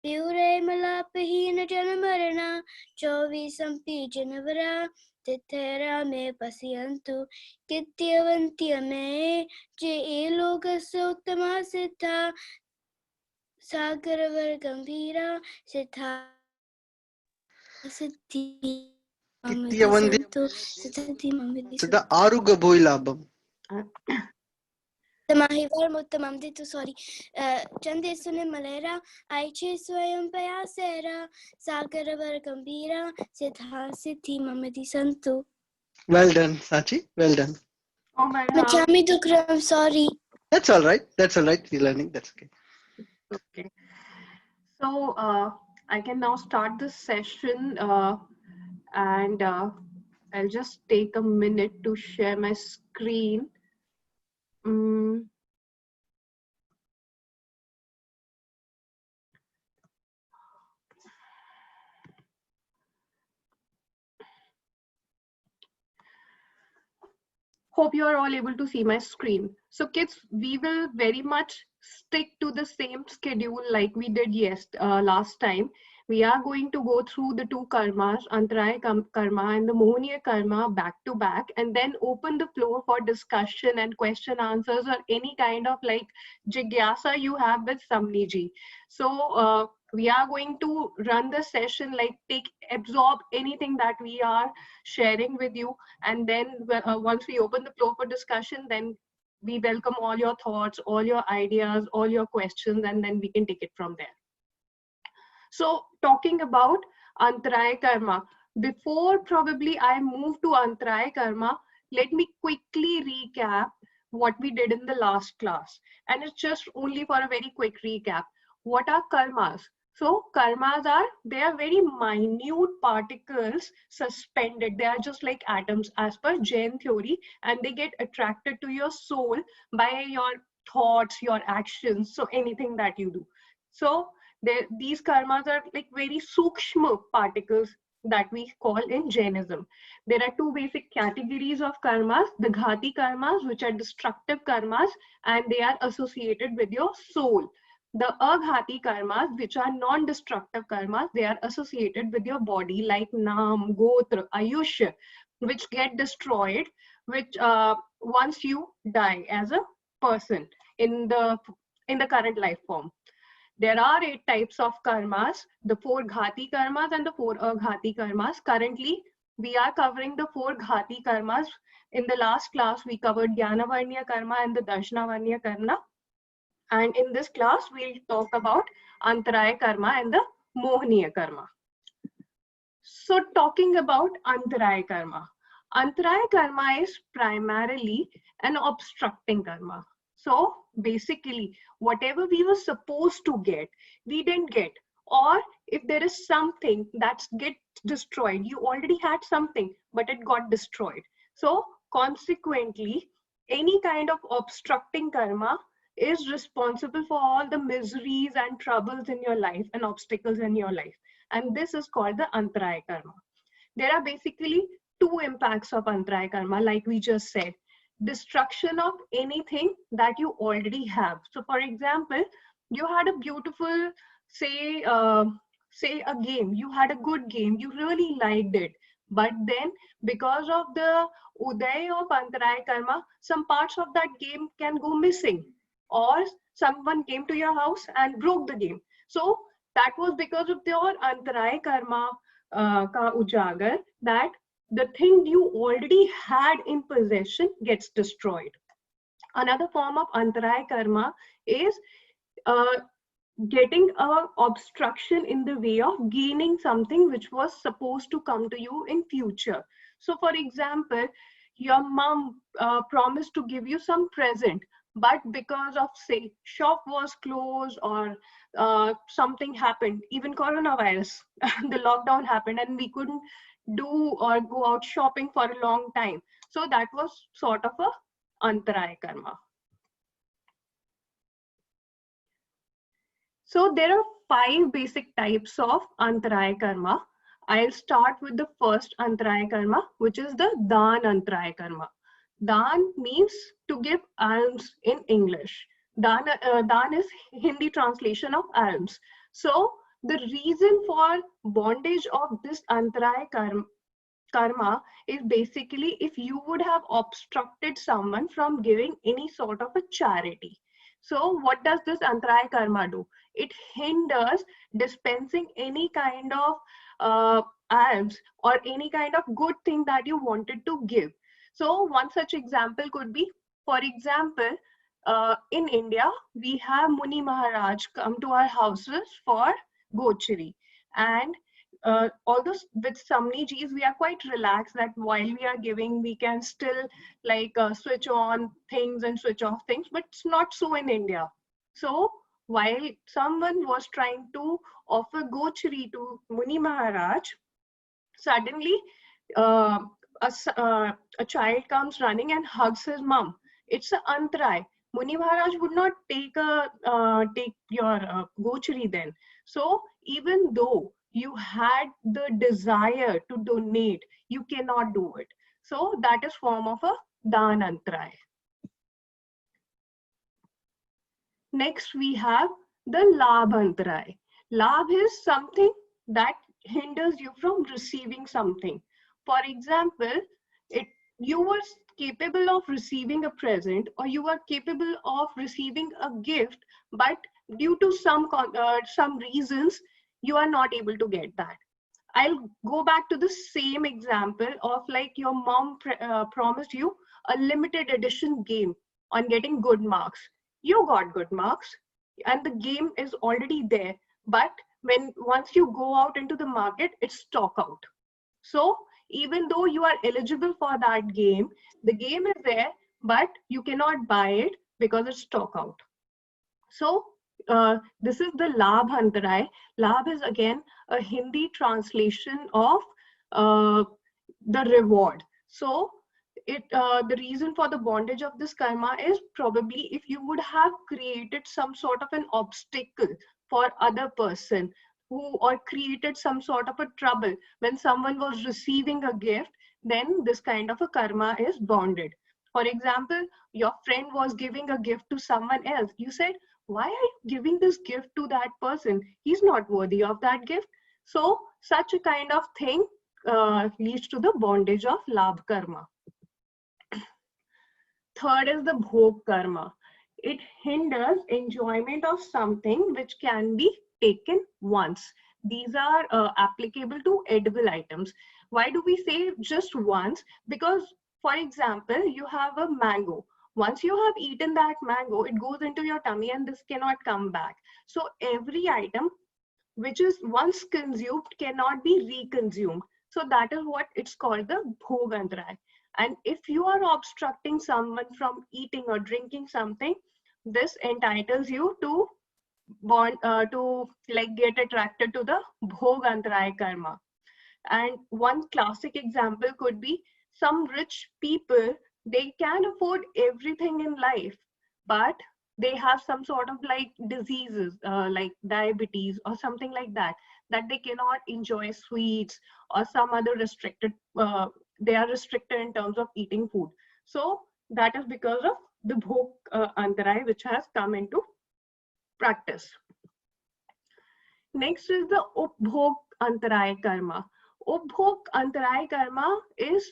Pure malapahina janamarana, 24 Janavara, Tithera me pasiyantu, Kityavantiya me, Je lokasya uttama siddha, Sagaravar gambhira, Siddha siddhi mamati santu, siddhi mamati Siddha aruga bhoilabam. Mahivar Muttamam Ditu, sorry. Chande Sune Malera, Aiche Swayam Payasera, Sagaravar Gambira, Siddha Siddhi Mamadi Santu. Well done, Sachi. Well done. Oh my God. Machami Dukram, sorry. That's all right. That's all right. You're learning. That's okay. Okay. So I can now start this session and I'll just take a minute to share my screen. Hope you are all able to see my screen. So kids, we will very much stick to the same schedule like we did last time. We are going to go through the two karmas, Antarai Karma and the Mohniya Karma back to back, and then open the floor for discussion and question answers or any kind of like jigyasa you have with Samniji. So we are going to run the session like absorb anything that we are sharing with you, and then once we open the floor for discussion, then we welcome all your thoughts, all your ideas, all your questions, and then we can take it from there. So talking about Antarai Karma, before probably I move to Antarai Karma, let me quickly recap what we did in the last class. And it's just only for a very quick recap. What are karmas? So karmas they are very minute particles suspended. They are just like atoms as per Jain theory, and they get attracted to your soul by your thoughts, your actions, so anything that you do. So these karmas are like very sukshma particles that we call in Jainism. There are two basic categories of karmas, the ghati karmas, which are destructive karmas, and they are associated with your soul. The aghati karmas, which are non-destructive karmas, they are associated with your body, like Nam, Gotra, Ayush, which get destroyed, which once you die as a person in the current life form. There are 8 types of karmas, the 4 ghati karmas and the 4 aghati karmas. Currently, we are covering the 4 ghati karmas. In the last class, we covered Jnanavarniya karma and the Darshanavarniya karma. And in this class, we'll talk about Antarai karma and the Mohniya karma. So talking about Antarai karma. Antarai karma is primarily an obstructing karma. So basically, whatever we were supposed to get, we didn't get. Or if there is something that gets destroyed, you already had something, but it got destroyed. So consequently, any kind of obstructing karma is responsible for all the miseries and troubles in your life and obstacles in your life. And this is called the Antarai karma. There are basically 2 impacts of Antarai karma, like we just said. Destruction of anything that you already have. So for example, you had a beautiful, say a game, you had a good game, you really liked it, but then because of the uday of Antarai karma, some parts of that game can go missing, or someone came to your house and broke the game. So that was because of your Antarai karma ka ujagar, that the thing you already had in possession gets destroyed. Another form of Antarai karma is getting a obstruction in the way of gaining something which was supposed to come to you in future. So for example, your mom promised to give you some present, but because of, say, shop was closed or something happened, even coronavirus, the lockdown happened and we couldn't do or go out shopping for a long time. So that was sort of a Antarai karma. So there are 5 basic types of Antarai karma. I'll start with the first Antarai karma, which is the Dan Antarai karma. Dan means to give alms in English. Dan is Hindi translation of alms. So The reason for bondage of this Antarai karma is basically if you would have obstructed someone from giving any sort of a charity. So what does this Antarai karma do? It hinders dispensing any kind of alms or any kind of good thing that you wanted to give. So one such example could be, for example, in India, we have Muni Maharaj come to our houses for gochari, and although with Samnijis we are quite relaxed that while we are giving we can still like switch on things and switch off things, but it's not so in India. So while someone was trying to offer gochari to Muni Maharaj, suddenly uh, a child comes running and hugs his mom. It's an Antarai. Muni Maharaj would not take your gochari then. So even though you had the desire to donate, you cannot do it. So that is form of a dan Antarai. Next we have the labh Antarai. Labh is something that hinders you from receiving something. For example, you were capable of receiving a present or you were capable of receiving a gift, but due to some reasons, you are not able to get that. I'll go back to the same example of like your mom promised you a limited edition game on getting good marks. You got good marks and the game is already there, but once you go out into the market, it's stock out. So even though you are eligible for that game, the game is there, but you cannot buy it because it's stock out. So this is the Labh Antarai. Labh is again a Hindi translation of the reward. So the reason for the bondage of this karma is probably if you would have created some sort of an obstacle for other person or created some sort of a trouble when someone was receiving a gift, then this kind of a karma is bonded. For example, your friend was giving a gift to someone else. You said, why are you giving this gift to that person? He's not worthy of that gift. So such a kind of thing leads to the bondage of labh karma. Third is the bhog karma. It hinders enjoyment of something which can be taken once. These are applicable to edible items. Why do we say just once? Because, for example, you have a mango. Once you have eaten that mango, it goes into your tummy and this cannot come back. So every item which is once consumed cannot be reconsumed. So that is what it's called the bhog antarai. And if you are obstructing someone from eating or drinking something, this entitles you to get attracted to the bhog antarai karma. And one classic example could be some rich people, they can afford everything in life, but they have some sort of like diseases like diabetes or something like that they cannot enjoy sweets or some other restricted, they are restricted in terms of eating food. So that is because of the bhog antarai which has come into practice. Next is the upbhog antarai karma. Upbhog antarai karma is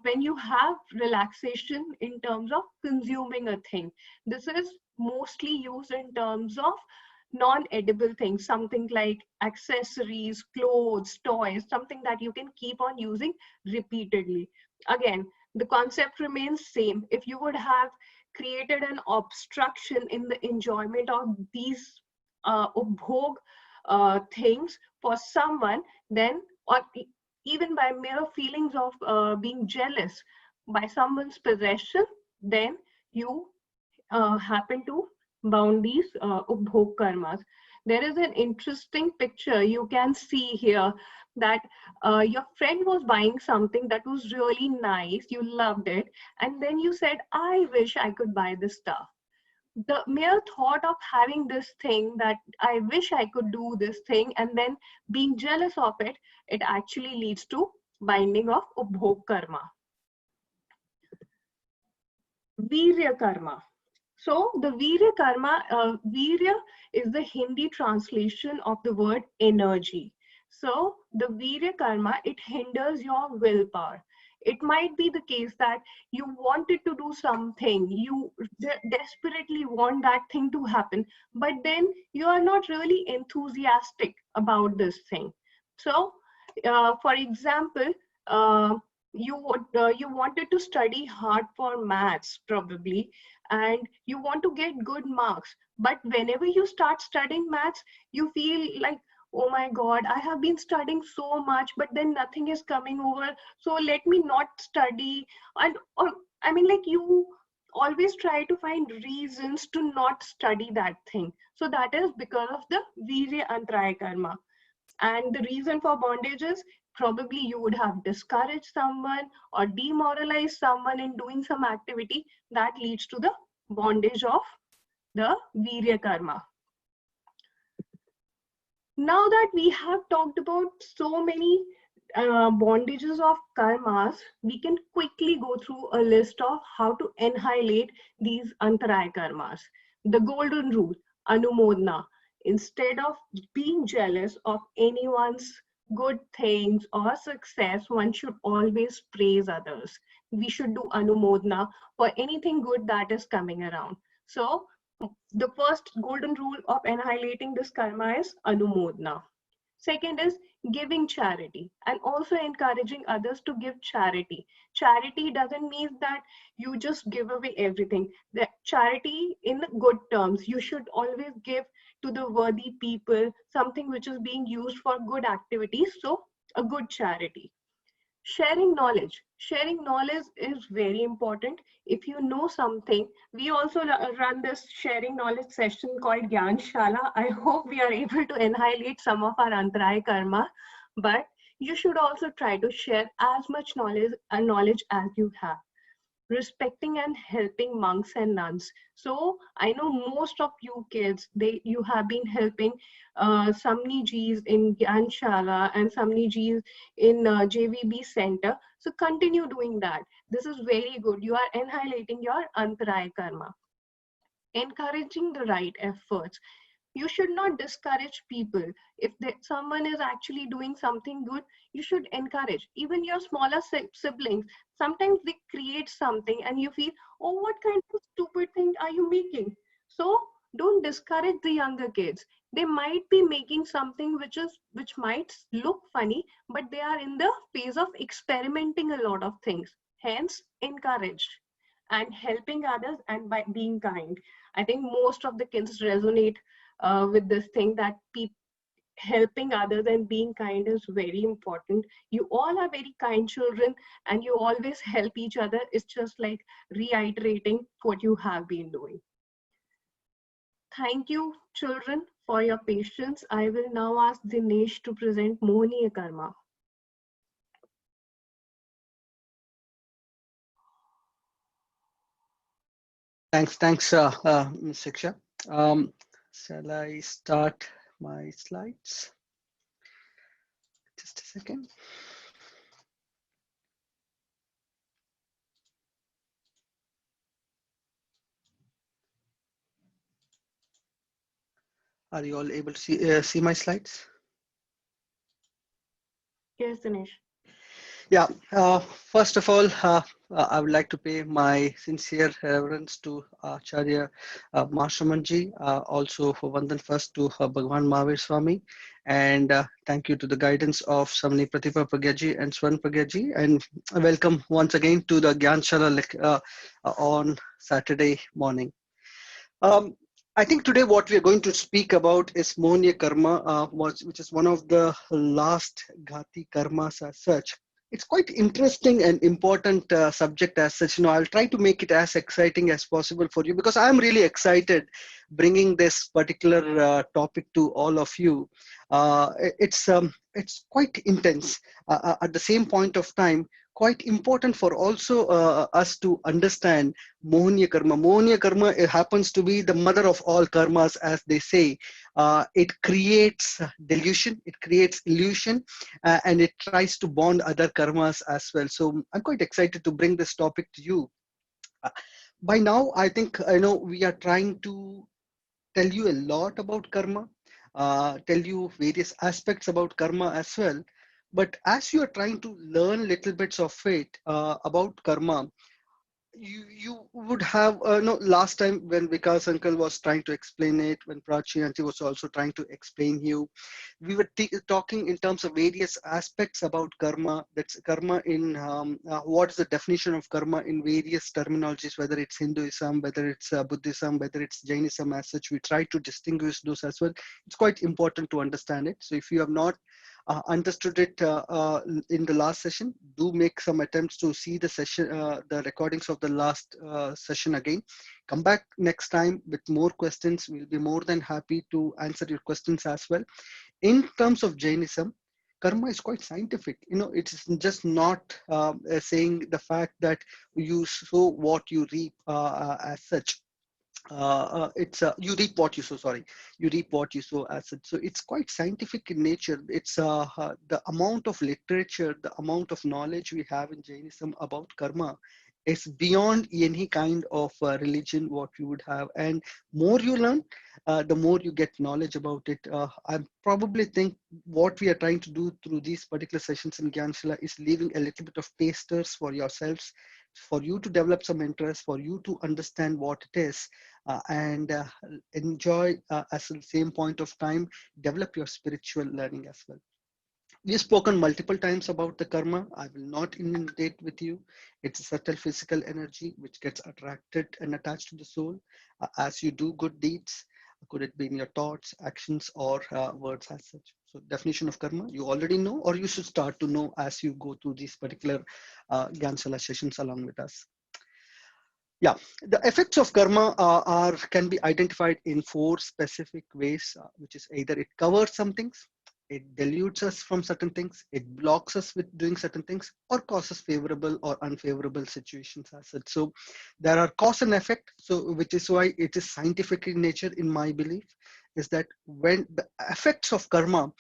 when you have relaxation in terms of consuming a thing. This is mostly used in terms of non-edible things, something like accessories, clothes, toys, something that you can keep on using repeatedly. Again, the concept remains same. If you would have created an obstruction in the enjoyment of these upbhog things for someone, then or even by mere feelings of being jealous by someone's possession, then you happen to bound these upbhog karmas. There is an interesting picture you can see here that your friend was buying something that was really nice, you loved it, and then you said, I wish I could buy this stuff. The mere thought of having this thing that I wish I could do this thing and then being jealous of it, it actually leads to binding of upbhog karma. Virya karma. So the Virya Karma, Virya is the Hindi translation of the word energy. So the Virya Karma, it hinders your willpower. It might be the case that you wanted to do something, you desperately want that thing to happen, but then you are not really enthusiastic about this thing. So, for example, uh, you wanted to study hard for maths probably, and you want to get good marks, but whenever you start studying maths, you feel like, oh my god, I have been studying so much, but then nothing is coming over, so let me not study. And or I mean, like, you always try to find reasons to not study that thing. So that is because of the Virya Antarai Karma. And the reason for bondage is probably you would have discouraged someone or demoralized someone in doing some activity that leads to the bondage of the Virya Karma. Now that we have talked about so many bondages of karmas, we can quickly go through a list of how to annihilate these Antarai karmas. The golden rule, Anumodana. Instead of being jealous of anyone's good things or success, one should always praise others. We should do Anumodana for anything good that is coming around. So the first golden rule of annihilating this karma is Anumodana. Second is giving charity and also encouraging others to give charity. Charity doesn't mean that you just give away everything. The charity in good terms, you should always give to the worthy people something which is being used for good activities. So a good charity. Sharing knowledge is very important. If you know something, we also run this sharing knowledge session called Gyanshala. I hope we are able to annihilate some of our Antarai karma, but you should also try to share as much knowledge as you have. Respecting and helping monks and nuns. So I know most of you kids, you have been helping Samni Jis in Gyanshala and Samni Jis in JVB Center. So continue doing that. This is very good. You are annihilating your Antarai karma. Encouraging the right efforts. You should not discourage people. If someone is actually doing something good, you should encourage. Even your smaller siblings, sometimes they create something and you feel, oh, what kind of stupid thing are you making? So don't discourage the younger kids. They might be making something which might look funny, but they are in the phase of experimenting a lot of things. Hence, encourage and helping others and by being kind. I think most of the kids resonate with this thing that helping others and being kind is very important. You all are very kind children and you always help each other. It's just like reiterating what you have been doing. Thank you, children, for your patience. I will now ask Dinesh to present Mohniya Karma. Thanks, Ms. Shiksha. Shall I start my slides? Just a second. Are you all able to see my slides? Yes, Dinesh. Yeah, first of all, I would like to pay my sincere reverence to Acharya Mahashamanji, also for Vandan first to Bhagwan Mahavir Swami, and thank you to the guidance of Samani Pratibha Pragyaji and Swan Pragyaji, and welcome once again to the Gyanshala on Saturday morning. I think today what we are going to speak about is Mohniya Karma, which is one of the last Ghati karmas as such. It's quite interesting and important subject as such. I'll try to make it as exciting as possible for you because I'm really excited bringing this particular topic to all of you. It's quite intense. At the same point of time, quite important for also us to understand Mohniya Karma. Mohniya Karma happens to be the mother of all karmas, as they say. It creates delusion, it creates illusion, and it tries to bond other karmas as well. So I'm quite excited to bring this topic to you. By now, I think we are trying to tell you a lot about karma, tell you various aspects about karma as well. But as you are trying to learn little bits of it about karma, you would have no last time when Vikas uncle was trying to explain it, when Prachi auntie was also trying to explain you, we were talking in terms of various aspects about karma. That's karma in what is the definition of karma in various terminologies, whether it's Hinduism, whether it's Buddhism, whether it's Jainism. As such, we try to distinguish those as well. It's quite important to understand it. So if you have not understood it in the last session, do make some attempts to see the session, the recordings of the last session again. Come back next time with more questions. We'll be more than happy to answer your questions as well. In terms of Jainism, karma is quite scientific. It's just not saying the fact that you sow what you reap as such. It's you reap what you sow. Sorry, you reap what you sow as such. So it's quite scientific in nature. It's the amount of literature, the amount of knowledge we have in Jainism about karma is beyond any kind of religion what you would have. And more you learn, the more you get knowledge about it. I probably think what we are trying to do through these particular sessions in Gyanshala is leaving a little bit of tasters for yourselves, for you to develop some interest, for you to understand what it is, and enjoy at the same point of time, develop your spiritual learning as well. We've spoken multiple times about the karma. I will not inundate with you. It's a subtle physical energy which gets attracted and attached to the soul as you do good deeds. Could it be in your thoughts, actions, or words as such? So definition of karma, you already know, or you should start to know as you go through these particular Gyanshala sessions along with us. Yeah, the effects of karma can be identified in four specific ways, which is either it covers some things, it dilutes us from certain things, it blocks us with doing certain things, or causes favorable or unfavorable situations as such. So there are cause and effect. So which is why it is scientific in nature, in my belief, is that when the effects of karma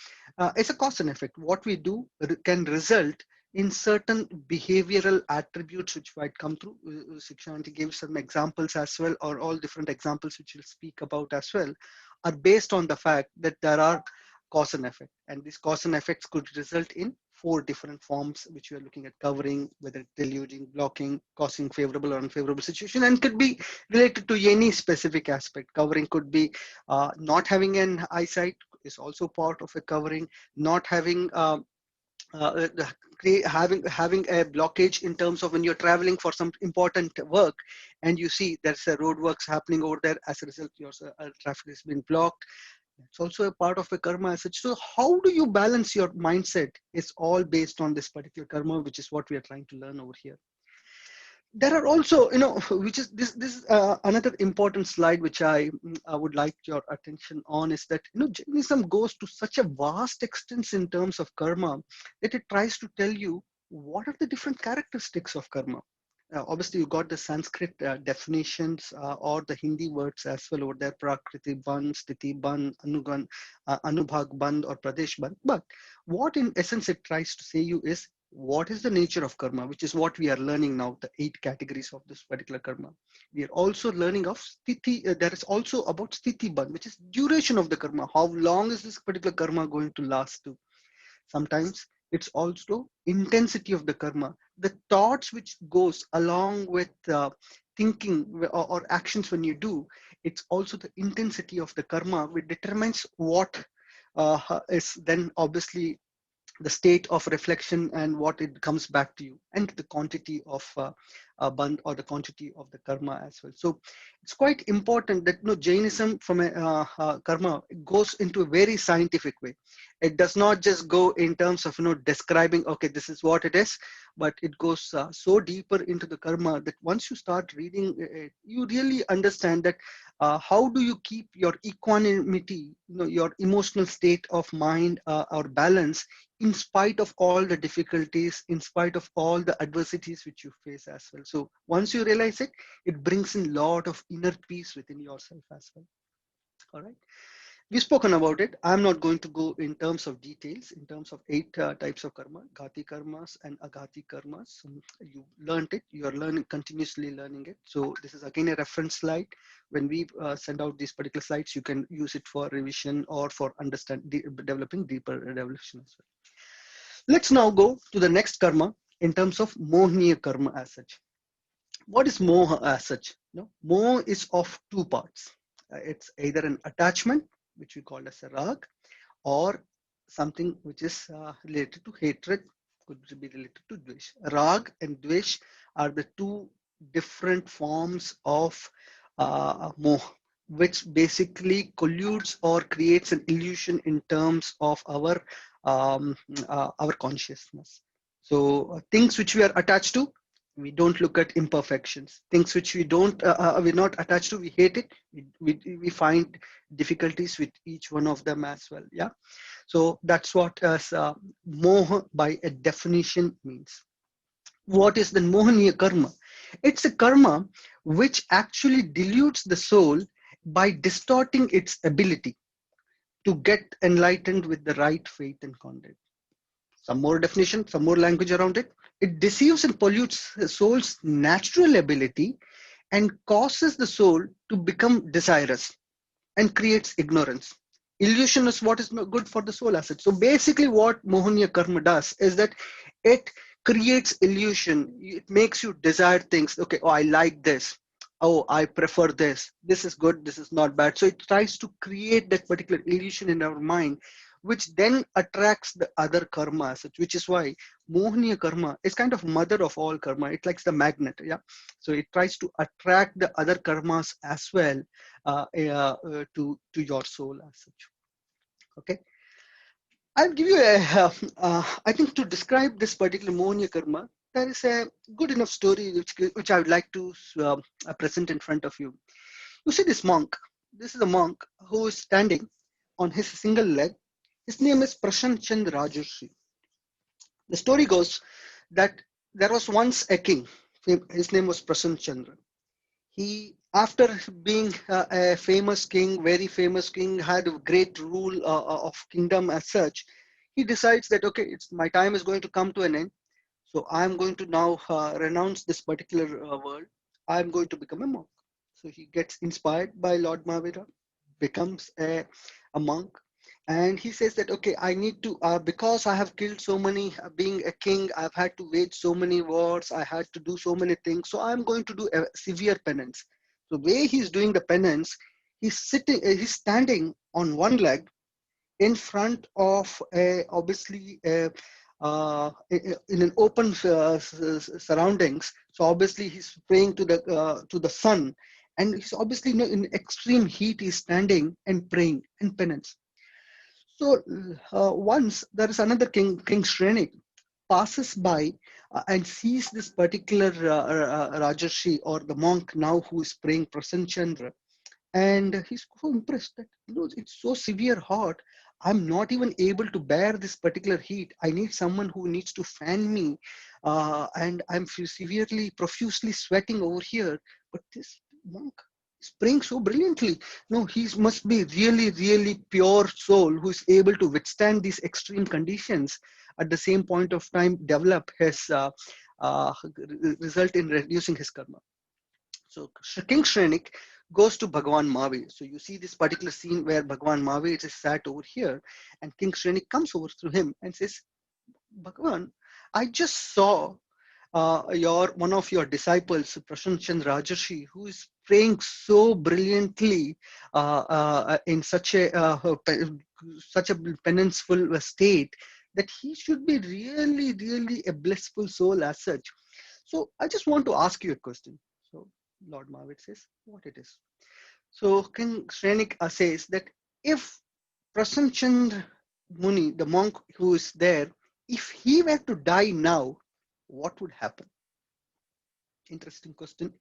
is a cause and effect, what we do can result in certain behavioral attributes which might come through. Shikshanti gave some examples as well, or all different examples which we'll speak about as well, are based on the fact that there are cause and effect. And these cause and effects could result in four different forms, which we are looking at covering, whether it's diluting, blocking, causing favorable or unfavorable situation, and could be related to any specific aspect. Covering could be not having an eyesight is also part of a covering, not having having a blockage in terms of when you're traveling for some important work and you see there's a road works happening over there, as a result your traffic has been blocked. It's also a part of a karma as such. So how do you balance your mindset is all based on this particular karma, which is what we are trying to learn over here. There are also, which is this is another important slide which I would like your attention on, is that Jainism goes to such a vast extent in terms of karma that it tries to tell you what are the different characteristics of karma. Obviously you got the Sanskrit definitions or the Hindi words as well over there: prakriti ban, sthiti ban, anugan, anubhag band, or pradesh band. But what in essence it tries to say you is, what is the nature of karma, which is what we are learning now, the 8 categories of this particular karma. We are also learning of sthiti. There is also about sthiti ban, which is duration of the karma. How long is this particular karma going to last to? Sometimes it's also intensity of the karma, the thoughts which goes along with thinking or actions when you do. It's also the intensity of the karma which determines what is then obviously the state of reflection and what it comes back to you, and the quantity of band or the quantity of the karma as well. So it's quite important that Jainism from a karma goes into a very scientific way. It does not just go in terms of describing, okay, this is what it is, but it goes so deeper into the karma that once you start reading it, you really understand that how do you keep your equanimity, your emotional state of mind or balance, in spite of all the difficulties, in spite of all the adversities which you face as well. So once you realize it, it brings in a lot of inner peace within yourself as well. All right. we've spoken about it. I'm not going to go in terms of details, in terms of 8 types of karma, Ghati karmas and Aghati karmas. You learned it, you are learning, continuously learning it. So this is again a reference slide. When we send out these particular slides, you can use it for revision or for developing deeper revelation as well. Let's now go to the next karma in terms of Mohniya karma as such. What is moha as such? No, moha is of two parts. It's either an attachment, which we call as a rag, or something which is related to hatred, could be related to dvesh. Rag and dvesh are the two different forms of moha, which basically colludes or creates an illusion in terms of our consciousness. So things which we are attached to, we don't look at imperfections. Things which we're not attached to, we hate it. We find difficulties with each one of them as well. Yeah. So that's what moha by a definition means. What is the Mohaniya karma? It's a karma which actually dilutes the soul by distorting its ability to get enlightened with the right faith and conduct. Some more definition, some more language around it. It deceives and pollutes the soul's natural ability and causes the soul to become desirous and creates ignorance. Illusion is what is not good for the soul asset. So basically what Mohaniya karma does is that it creates illusion. It makes you desire things. Okay, oh, I like this. Oh, I prefer this. This is good. This is not bad. So it tries to create that particular illusion in our mind, which then attracts the other karma asset, which is why Mohaniya karma is kind of mother of all karma. It likes the magnet. Yeah. So it tries to attract the other karmas as well to your soul as such. Okay, I'll give you I think to describe this particular Mohaniya karma, there is a good enough story which I would like to present in front of you. You see this monk. This is a monk who is standing on his single leg. His name is Prashant Chand Rajarshi. The story goes that there was once a king. His name was Prashant Chandra. He, after being a famous king, very famous king, had a great rule of kingdom as such, he decides that, okay, my time is going to come to an end. So I'm going to now renounce this particular world. I'm going to become a monk. So he gets inspired by Lord Mahavira, becomes a monk, and he says that, okay, I need to, because I have killed so many, being a king, I've had to wage so many wars, I had to do so many things, so I'm going to do a severe penance. The way he's doing the penance, he's standing on one leg in front of obviously in an open surroundings. So obviously he's praying to the sun, and he's obviously, in extreme heat, he's standing and praying and penance. So once there is another king, King Shrenik, passes by and sees this particular Rajarshi, or the monk now who is praying Prasanna Chandra, and he's so impressed that, it's so severe hot. I'm not even able to bear this particular heat. I need someone who needs to fan me, and I'm severely, profusely sweating over here. But this monk is praying so brilliantly. No, he must be really, really pure soul who is able to withstand these extreme conditions. At the same point of time, develop his result in reducing his karma. So King Shrenik goes to Bhagwan Mahavir. So you see this particular scene where Bhagwan Mahavir is sat over here, and King Shrenik comes over to him and says, Bhagwan, I just saw one of your disciples, Prashant Chand Rajarshi, who is praying so brilliantly in such a penance-full state, that he should be really, really a blissful soul as such. So I just want to ask you a question. So Lord Mahavir says what it is. So King Shrenik says that if Prasanna Chandra Muni, the monk who is there, if he were to die now, what would happen? Interesting question.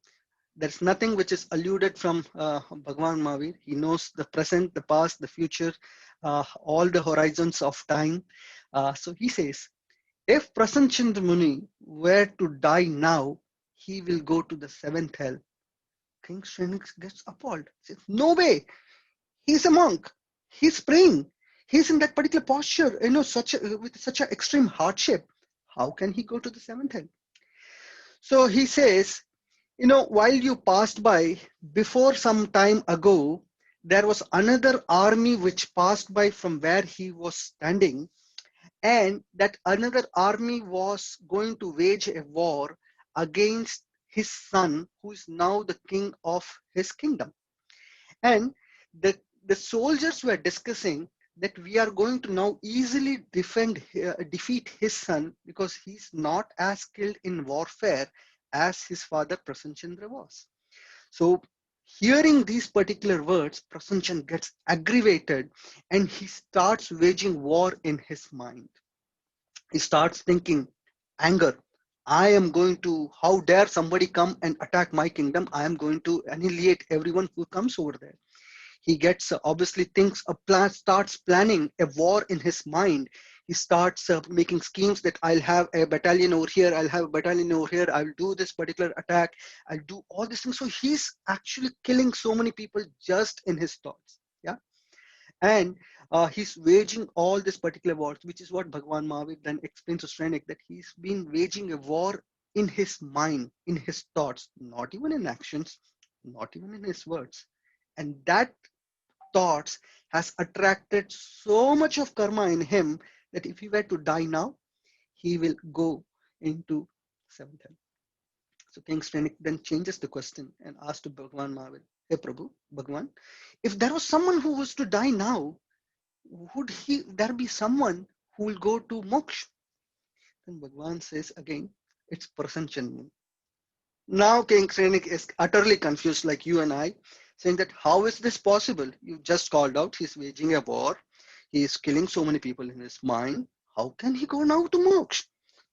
There's nothing which is alluded from Bhagwan Mahavir. He knows the present, the past, the future, all the horizons of time. So he says, if Prasanna Chandra Muni were to die now, he will go to the seventh hell. King Shrenik gets appalled. He says, no way, he's a monk. He's praying. He's in that particular posture, with such an extreme hardship. How can he go to the seventh heaven? So he says, while you passed by, before some time ago, there was another army which passed by from where he was standing, and that another army was going to wage a war against his son, who is now the king of his kingdom. And the soldiers were discussing that we are going to now easily defeat his son, because he's not as skilled in warfare as his father Prasanchandra was. So hearing these particular words, Prasanchan gets aggravated and he starts waging war in his mind. He starts thinking, anger. I am going to, how dare somebody come and attack my kingdom? I am going to annihilate everyone who comes over there. He gets obviously thinks a plan, starts planning a war in his mind. He starts making schemes that I'll have a battalion over here, I'll have a battalion over here, I'll do this particular attack, I'll do all these things. So he's actually killing so many people just in his thoughts. Yeah. And he's waging all this particular wars, which is what Bhagwan Mahavir then explains to Srenik, that he's been waging a war in his mind, in his thoughts, not even in actions, not even in his words. And that thoughts has attracted so much of karma in him that if he were to die now, he will go into seventh heaven. So King Srenik then changes the question and asks to Bhagwan Mahavir, hey Prabhu, Bhagwan, if there was someone who was to die now, would there be someone who will go to moksha? Then Bhagwan says again, it's Prasanchan Muni. Now King Srenik is utterly confused like you and I, saying that how is this possible? You just called out he's waging a war. He is killing so many people in his mind. How can he go now to moksha?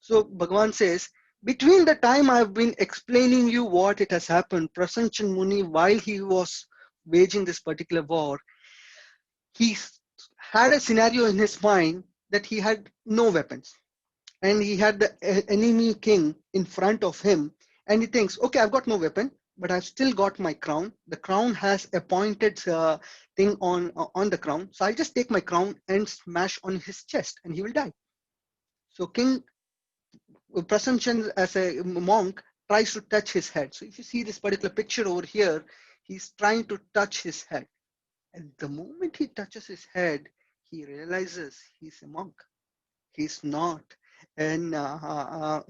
So Bhagavan says, between the time I've been explaining you what it has happened, Prasanchan Muni, while he was waging this particular war, he had a scenario in his mind that he had no weapons. And he had the enemy king in front of him, and he thinks, okay, I've got no weapon, but I've still got my crown. The crown has a pointed thing on the crown, so I'll just take my crown and smash on his chest and he will die. So King Prasanchan, as a monk, tries to touch his head. So if you see this particular picture over here, he's trying to touch his head, and the moment he touches his head, he realizes he's a monk. He's not, and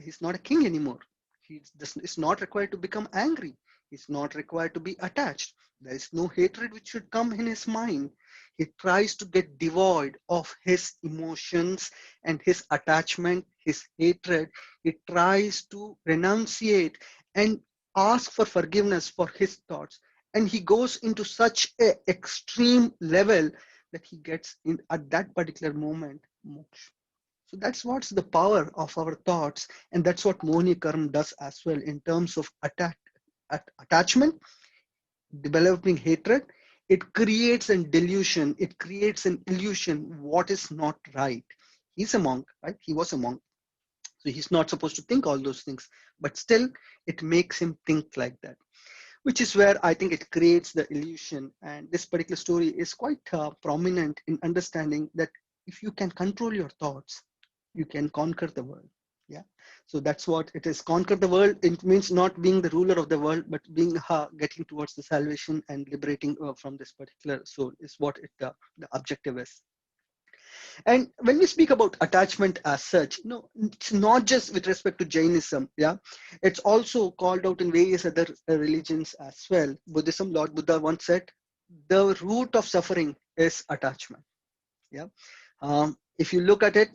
he's not a king anymore. It's not required to become angry. He's not required to be attached. There is no hatred which should come in his mind. He tries to get devoid of his emotions and his attachment, his hatred. He tries to renunciate and ask for forgiveness for his thoughts. And he goes into such an extreme level that he gets in at that particular moment moksha. So that's what's the power of our thoughts, and that's what Mohini Karma does as well in terms of attachment, developing hatred. It creates a delusion, it creates an illusion what is not right. He's a monk, right? He was a monk. So he's not supposed to think all those things, but still it makes him think like that, which is where I think it creates the illusion. And this particular story is quite prominent in understanding that if you can control your thoughts, you can conquer the world. Yeah. So that's what it is. Conquer the world. It means not being the ruler of the world, but being getting towards the salvation and liberating from this particular soul is what the objective is. And when we speak about attachment as such, it's not just with respect to Jainism. Yeah, it's also called out in various other religions as well. Buddhism, Lord Buddha once said, the root of suffering is attachment. Yeah. If you look at it,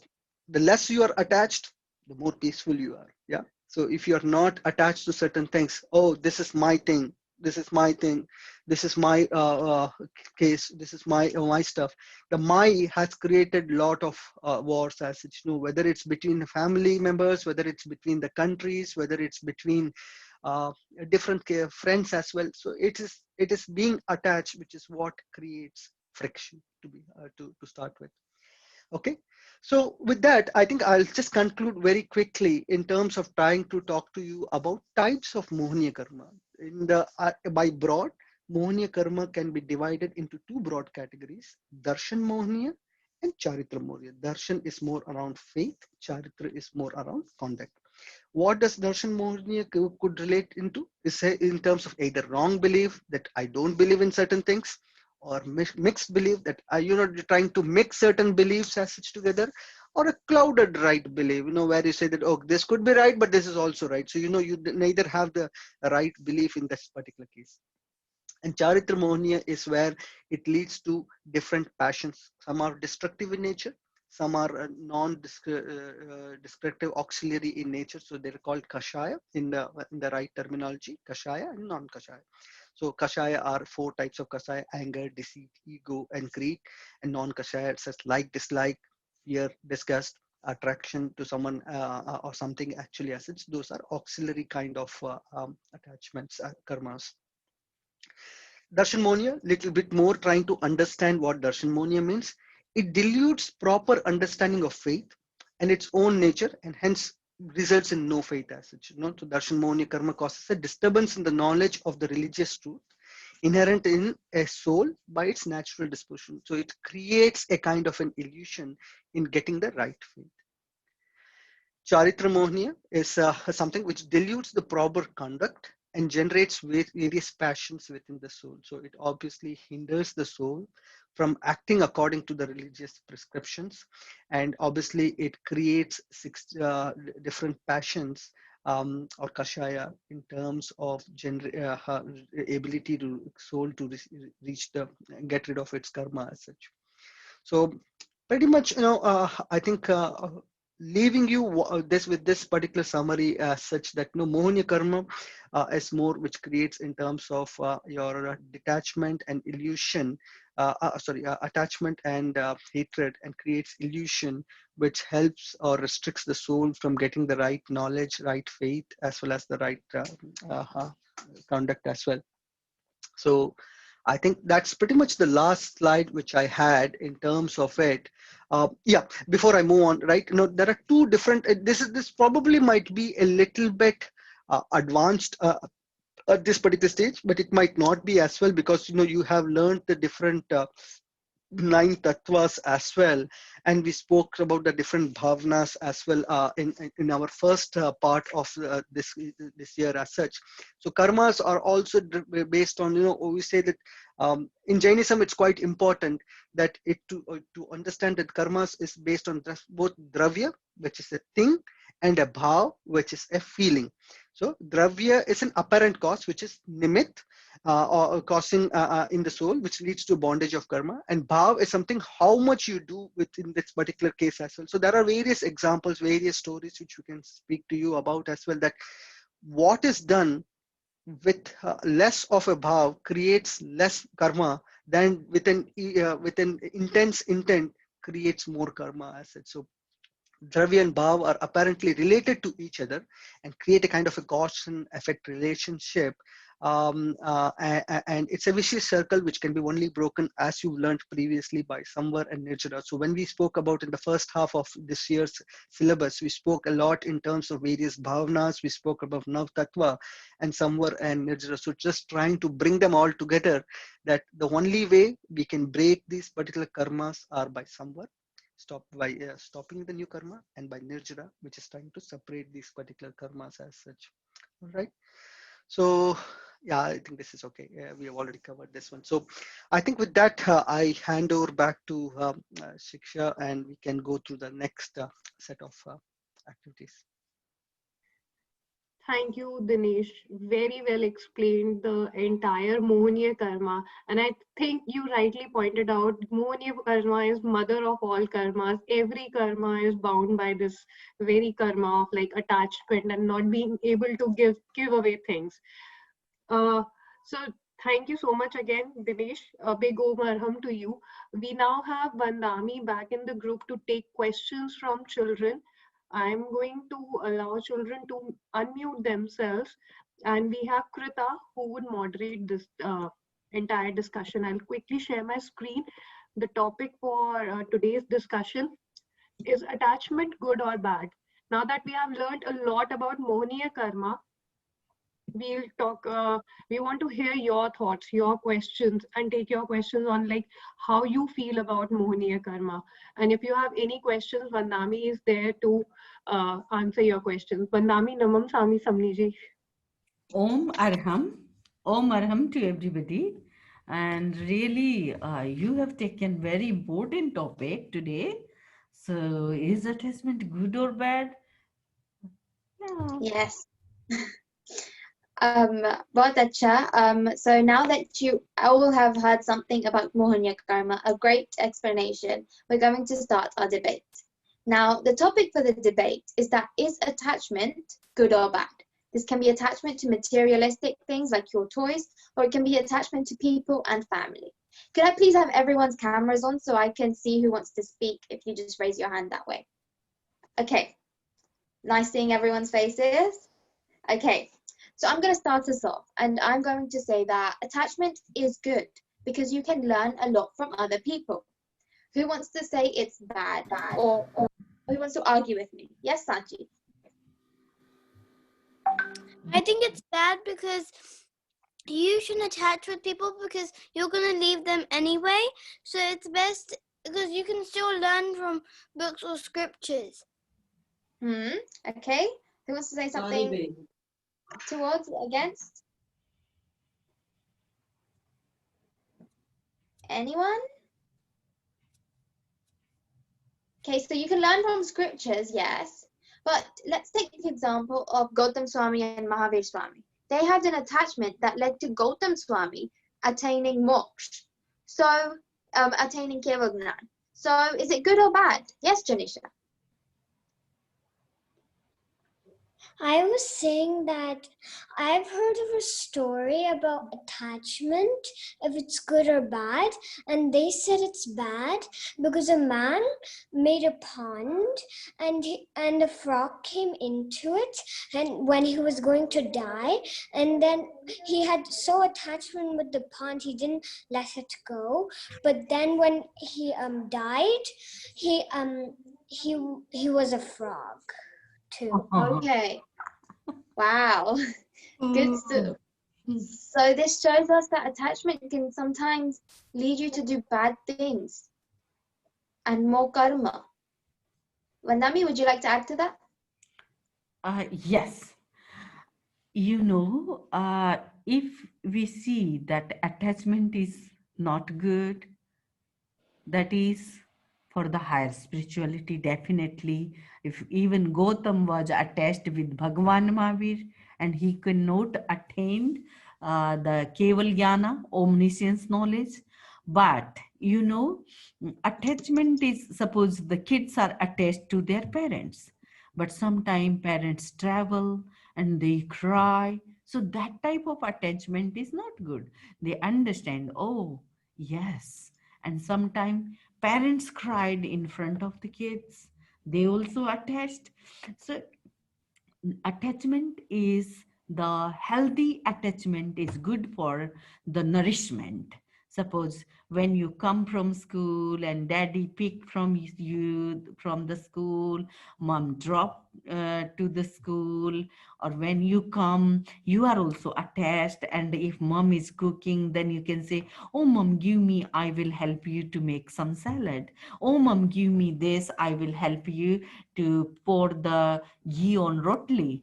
the less you are attached, the more peaceful you are. Yeah. So if you're not attached to certain things, oh, this is my thing, this is my thing, this is my case, this is my stuff. The my has created a lot of wars, as it's whether it's between the family members, whether it's between the countries, whether it's between different friends as well. So it is being attached, which is what creates friction to start with. Okay, so with that, I think I'll just conclude very quickly in terms of trying to talk to you about types of Mohiniya Karma. By broad, Mohniya karma can be divided into two broad categories, Darshan Mohniya and Charitra Mohniya. Darshan is more around faith, Charitra is more around conduct. What does Darshan Mohniya could relate into? Is in terms of either wrong belief that I don't believe in certain things, or mixed belief that you're trying to mix certain beliefs as such together, or a clouded right belief, where you say that, oh, this could be right, but this is also right. So, you neither have the right belief in this particular case. And Charitra Mohniya is where it leads to different passions. Some are destructive in nature, some are non-destructive auxiliary in nature. So they're called Kashaya in the right terminology, Kashaya and non-Kashaya. So Kashaya are four types of Kashaya: anger, deceit, ego, and greed. And non-Kashaya, it says like, dislike, fear, disgust, attraction to someone or something actually as such. Those are auxiliary kind of attachments, karmas. Darshan little bit more trying to understand what Darshan means. It dilutes proper understanding of faith and its own nature, and hence results in no faith as such. So Darshan karma causes a disturbance in the knowledge of the religious truth inherent in a soul by its natural disposition. So it creates a kind of an illusion in getting the right faith. Charitra Mohniya is something which dilutes the proper conduct and generates various passions within the soul. So it obviously hinders the soul from acting according to the religious prescriptions, and obviously it creates six different passions or kashaya in terms of ability to soul to reach the get rid of its karma as such. So pretty much, I think leaving you this with this particular summary such that Mohniya karma is more which creates in terms of your detachment and illusion, attachment and hatred, and creates illusion which helps or restricts the soul from getting the right knowledge, right faith, as well as the right conduct as well. So I think that's pretty much the last slide which I had in terms of it. Yeah, before I move on, right? There are two different. This probably might be a little bit advanced at this particular stage, but it might not be as well, because you have learned the different 9 tattvas as well, and we spoke about the different bhavnas as well in our first part of this year as such. So karmas are also based on, we say that in Jainism it's quite important that to understand that karmas is based on both dravya, which is a thing, and a bhav, which is a feeling. So dravya is an apparent cause, which is nimit, or causing in the soul, which leads to bondage of karma. And bhav is something how much you do within this particular case as well. So there are various examples, various stories which we can speak to you about as well, that what is done with less of a bhav creates less karma than with an intense intent creates more karma as such. So Dravya and Bhav are apparently related to each other and create a kind of a cause and effect relationship. And it's a vicious circle which can be only broken, as you learned previously, by Samvar and Nirjara. So when we spoke about in the first half of this year's syllabus, we spoke a lot in terms of various bhavnas. We spoke about Nav Tattva and Samvar and Nirjara. So just trying to bring them all together, that the only way we can break these particular karmas are by Samvar, stopping the new karma, and by nirjara, which is trying to separate these particular karmas as such. All right. So yeah, I think this is okay. We have already covered this one. So I think with that, I hand over back to Shiksha, and we can go through the next set of activities. Thank you, Dinesh. Very well explained the entire Mohniya karma. And I think you rightly pointed out Mohniya karma is mother of all karmas. Every karma is bound by this very karma of like attachment and not being able to give away things. So thank you so much again, Dinesh. A big overhum to you. We now have Vandami back in the group to take questions from children. I'm going to allow children to unmute themselves, and we have Krita who would moderate this entire discussion. I'll quickly share my screen. The topic for today's discussion is attachment good or bad? Now that we have learned a lot about Mohniya karma, we'll talk, we want to hear your thoughts, your questions, and take your questions on like how you feel about Mohaniya Karma. And if you have any questions, Vandami is there to answer your questions. Vandami, Namam Sami Samniji. Om Arham. Om Arham to everybody. And really, you have taken very important topic today. So, is attachment good or bad? Yeah. Yes. Bahut acha. So now that you all have heard something about Mohaniya Karma, a great explanation, we're going to start our debate. Now, the topic for the debate is that is attachment good or bad? This can be attachment to materialistic things like your toys, or it can be attachment to people and family. Could I please have everyone's cameras on so I can see who wants to speak if you just raise your hand that way? Okay. Nice seeing everyone's faces. Okay. So I'm going to start us off, and I'm going to say that attachment is good because you can learn a lot from other people. Who wants to say it's bad, or who wants to argue with me? Yes, Sanji. I think it's bad because you shouldn't attach with people because you're going to leave them anyway. So it's best because you can still learn from books or scriptures. Okay. Who wants to say something towards, against? Anyone? Okay, so you can learn from scriptures, yes. But let's take the example of Gotham Swami and Mahavir Swami. They had an attachment that led to Gotham Swami attaining moksha. So, attaining Keval Gnan. So, is it good or bad? Yes, Janisha. I was saying that I've heard of a story about attachment, if it's good or bad, and they said it's bad because a man made a pond and a frog came into it, and when he was going to die, and then he had so attachment with the pond he didn't let it go. But then when he died, he was a frog too. Okay. Wow. Good stuff. So this shows us that attachment can sometimes lead you to do bad things and more karma. Vandami, would you like to add to that? Yes. You know, if we see that attachment is not good, that is for the higher spirituality, definitely. If even Gautam was attached with Bhagavan Mahavir and he could not attain the Keval Jnana, omniscience knowledge. But, you know, attachment is, suppose the kids are attached to their parents, but sometimes parents travel and they cry. So that type of attachment is not good. They understand, oh, yes. And sometimes parents cried in front of the kids. They also attached. So attachment is the healthy attachment is good for the nourishment. Suppose when you come from school and daddy pick from you from the school, mom drop to the school, or when you come, you are also attached. And if mom is cooking, then you can say, oh mom, give me, I will help you to make some salad. Oh mom, give me this, I will help you to pour the ghee on rotli.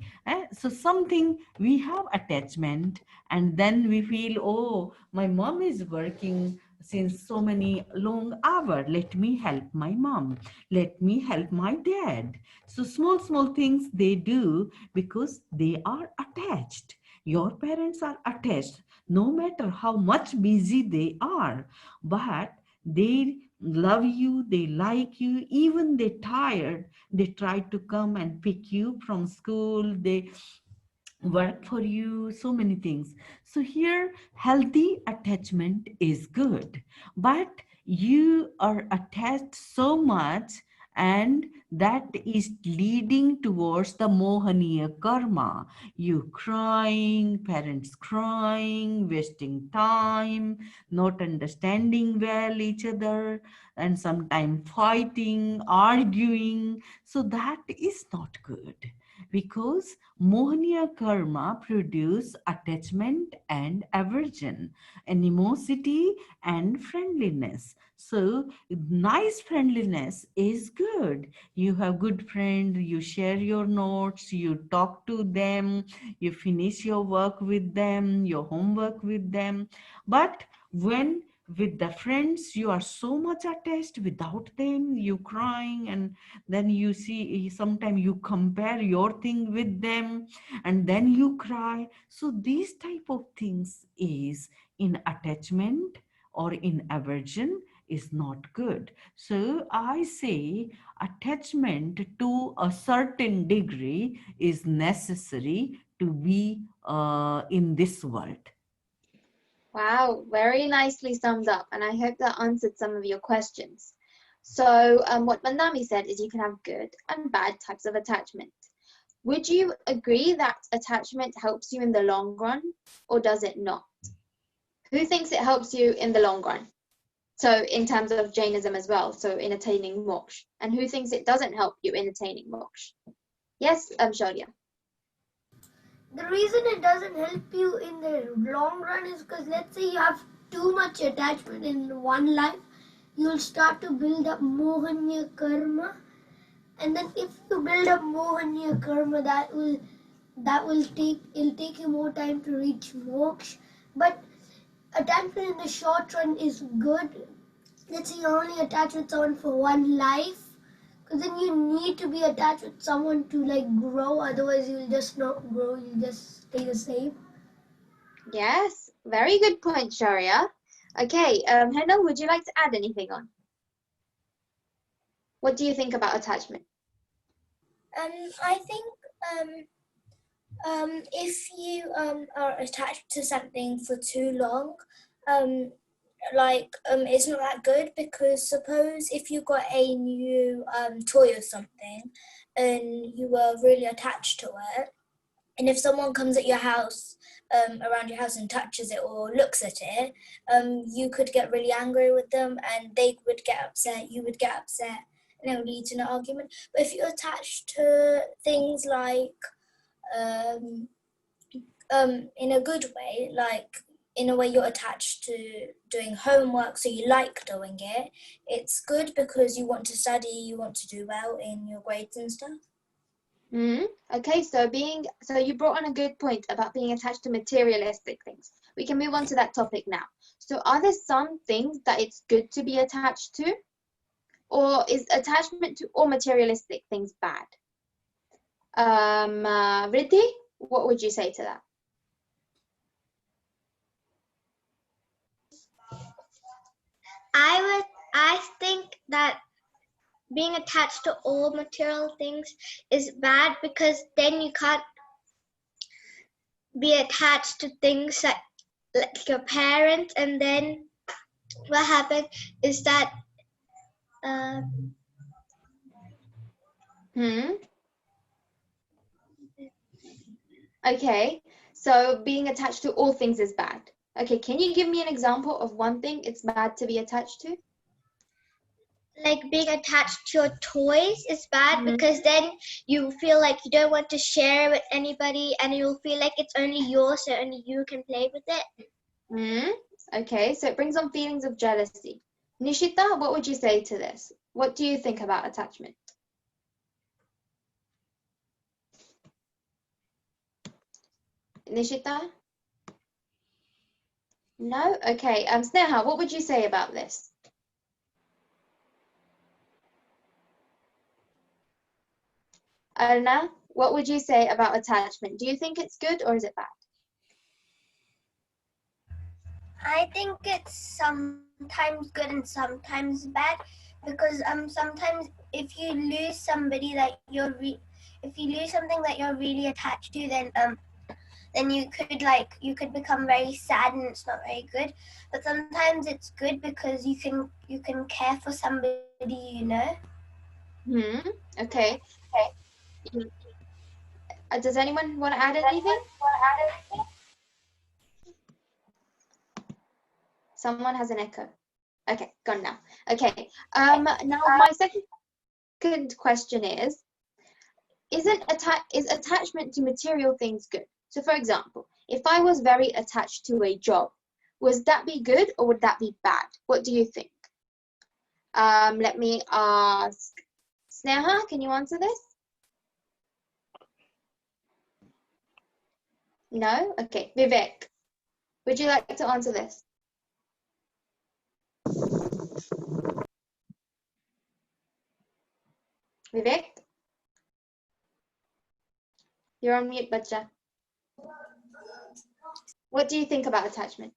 So something we have attachment, and then we feel, oh, my mom is working since so many long hours. Let me help my mom. Let me help my dad. So small things they do because they are attached. Your parents are attached, no matter how much busy they are, but they love you, they like you, even they tired, they try to come and pick you from school, they work for you, so many things. So here healthy attachment is good, but you are attached so much, and that is leading towards the mohaniya karma. You crying, parents crying, wasting time, not understanding well each other, and sometimes fighting, arguing. So that is not good. because Mohaniya karma produce attachment and aversion, animosity and friendliness. So nice friendliness is good. You have good friend, you share your notes, you talk to them, you finish your work with them, your homework with them. But when with the friends you are so much attached, without them you crying, and then you see sometimes you compare your thing with them and then you cry. So these type of things is in attachment or in aversion is not good. So I say attachment to a certain degree is necessary to be in this world. Wow, very nicely summed up, and I hope that answered some of your questions. So, what Mandami said is you can have good and bad types of attachment. Would you agree that attachment helps you in the long run, or does it not? Who thinks it helps you in the long run? So, in terms of Jainism as well, so in attaining moksha. And who thinks it doesn't help you in attaining moksha? Yes, Shaurya. The reason it doesn't help you in the long run is because, let's say you have too much attachment in one life, you'll start to build up Mohaniya karma, and then if you build up Mohaniya karma, it'll take you more time to reach moksha. But attachment in the short run is good. Let's say you're only attached with someone for one life, because then you need to be attached with someone to grow, otherwise you'll just not grow, you'll just stay the same. Yes, very good point, Shaurya. Okay, Henna, would you like to add anything on? What do you think about attachment? I think if you are attached to something for too long, it's not that good, because suppose if you got a new toy or something and you were really attached to it, and if someone comes at your house, around your house and touches it or looks at it, you could get really angry with them and they would get upset, you would get upset, and it would lead to an argument. But if you're attached to things in a good way, in a way you're attached to doing homework, so you like doing it, it's good because you want to study, you want to do well in your grades and stuff. Okay, so you brought on a good point about being attached to materialistic things. We can move on to that topic now. So are there some things that it's good to be attached to? Or is attachment to all materialistic things bad? Vritti, what would you say to that? I think that being attached to all material things is bad, because then you can't be attached to things like your parents, and then what happens is that Okay, so being attached to all things is bad. Okay, can you give me an example of one thing it's bad to be attached to? like being attached to your toys is bad, because then you feel like you don't want to share with anybody, and you'll feel like it's only yours, so only you can play with it. Okay, so it brings on feelings of jealousy. Nishita, what would you say to this? What do you think about attachment? Nishita? No? Okay, Sneha, what would you say about this? Arna, what would you say about attachment? Do you think it's good or is it bad? I think it's sometimes good and sometimes bad, because sometimes if you lose somebody that if you lose something that you're really attached to, then you could become very sad, and it's not very good. But sometimes it's good because you can care for somebody, you know. Okay. Does anyone want to add anything? Someone has an echo. Okay, gone now. Okay. Now my second question is, is attachment to material things good? So for example, if I was very attached to a job, would that be good or would that be bad? What do you think? Let me ask Sneha, can you answer this? No? Okay. Vivek, would you like to answer this? Vivek? You're on mute, Bacha. What do you think about attachment?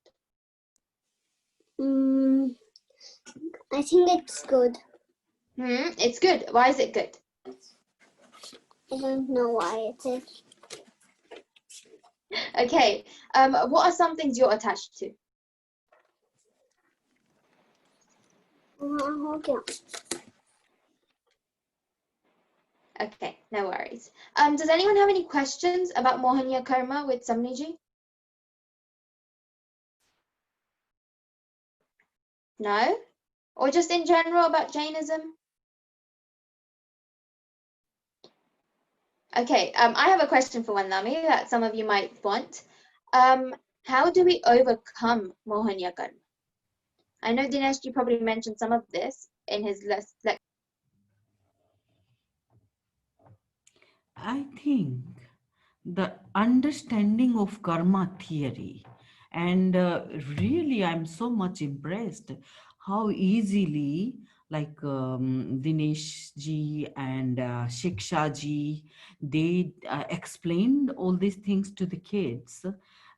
I think it's good. It's good. Why is it good? I don't know why it is. Okay. What are some things you're attached to? Okay. Okay, no worries. Does anyone have any questions about Mohanya Karma with Samniji? No? Or just in general about Jainism? Okay, I have a question for Wandami that some of you might want. How do we overcome Mohanya Karma? I know Dinesh, you probably mentioned some of this in his lecture. I think the understanding of karma theory, and really I'm so much impressed how easily, like Dinesh ji and Shiksha ji, they explained all these things to the kids.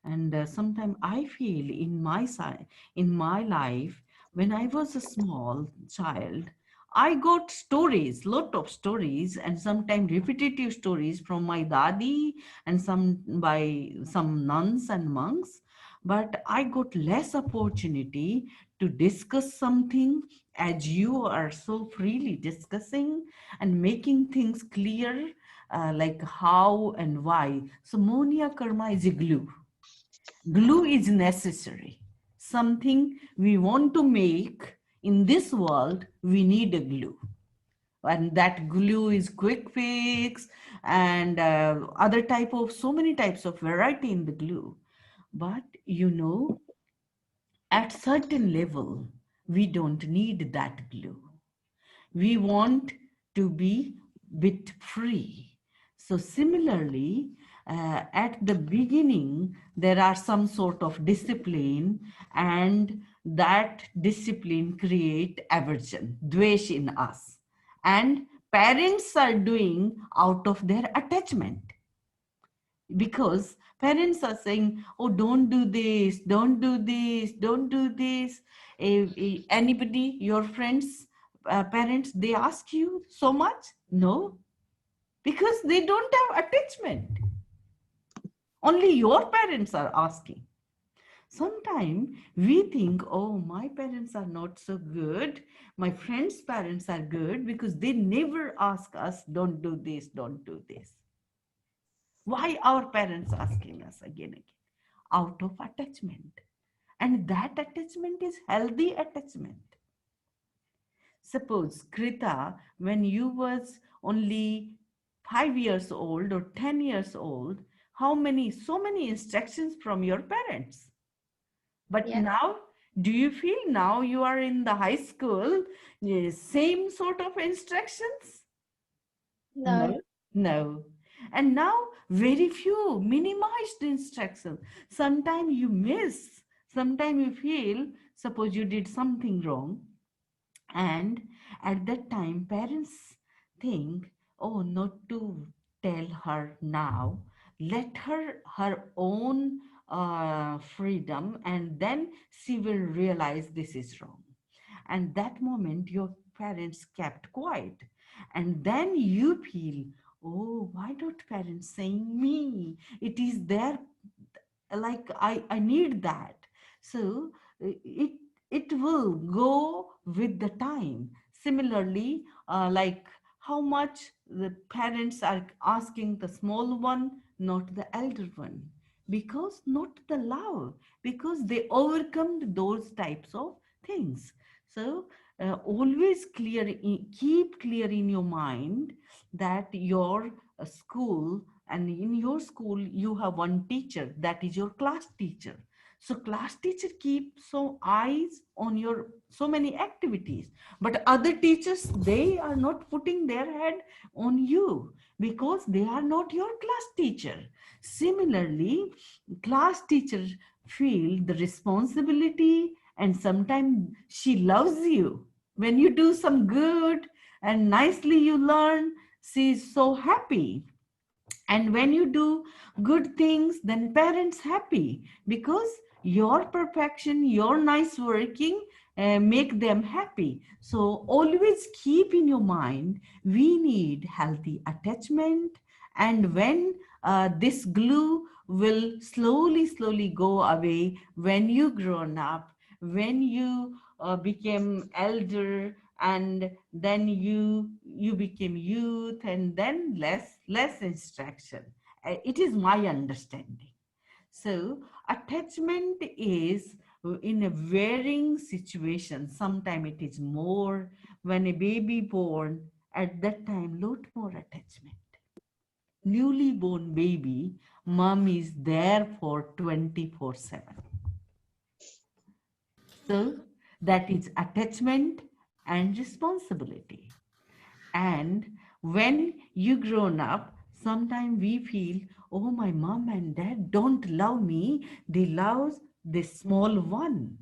And sometimes I feel in my side, in my life, when I was a small child, I got stories, lot of stories, and sometimes repetitive stories from my dadi and some by some nuns and monks. But I got less opportunity to discuss something as you are so freely discussing and making things clear, like how and why. So Monia Karma is a glue. Glue is necessary. Something we want to make in this world, we need a glue. And that glue is quick fix and other type of, so many types of variety in the glue. But you know, at certain level, we don't need that glue. We want to be bit free. So similarly, at the beginning, there are some sort of discipline, and that discipline create aversion, dvesh in us. And parents are doing out of their attachment, because parents are saying, oh, don't do this, don't do this, don't do this. Anybody, your friends, parents, they ask you so much? No, because they don't have attachment. Only your parents are asking. Sometimes we think, oh, my parents are not so good, my friends' parents are good, because they never ask us, don't do this, don't do this. Why our parents asking us again and again? Out of attachment. And that attachment is healthy attachment. Suppose, Krita, when you was only 5 years old or 10 years old, so many instructions from your parents. But Yeah. now, do you feel now you are in the high school, same sort of instructions? No. No. And now very few minimized instructions. Sometimes you miss, sometimes you feel, suppose you did something wrong, and at that time parents think, oh, not to tell her now, let her own freedom, and then she will realize this is wrong. And that moment your parents kept quiet, and then you feel, oh, why not parents saying me, it is their, like I need that. So it will go with the time. Similarly, like how much the parents are asking the small one, not the elder one, because not the love, because they overcome those types of things. So always keep clear in your mind that your school, and in your school you have one teacher, that is your class teacher. So class teacher keep so eyes on your so many activities, but other teachers, they are not putting their head on you because they are not your class teacher. Similarly, class teacher feel the responsibility, and sometimes she loves you when you do some good and nicely you learn. She is so happy. And when you do good things, then parents happy because your perfection, your nice working make them happy. So always keep in your mind, we need healthy attachment. And when this glue will slowly go away when you grown up, when you became elder, and then you became youth, and then less instruction. It is my understanding. So attachment is in a varying situation. Sometimes it is more. When a baby born, at that time lot more attachment. Newly born baby, mom is there for 24/7. So that is attachment and responsibility. And when you grown up, sometimes we feel, oh, my mom and dad don't love me, they love the small one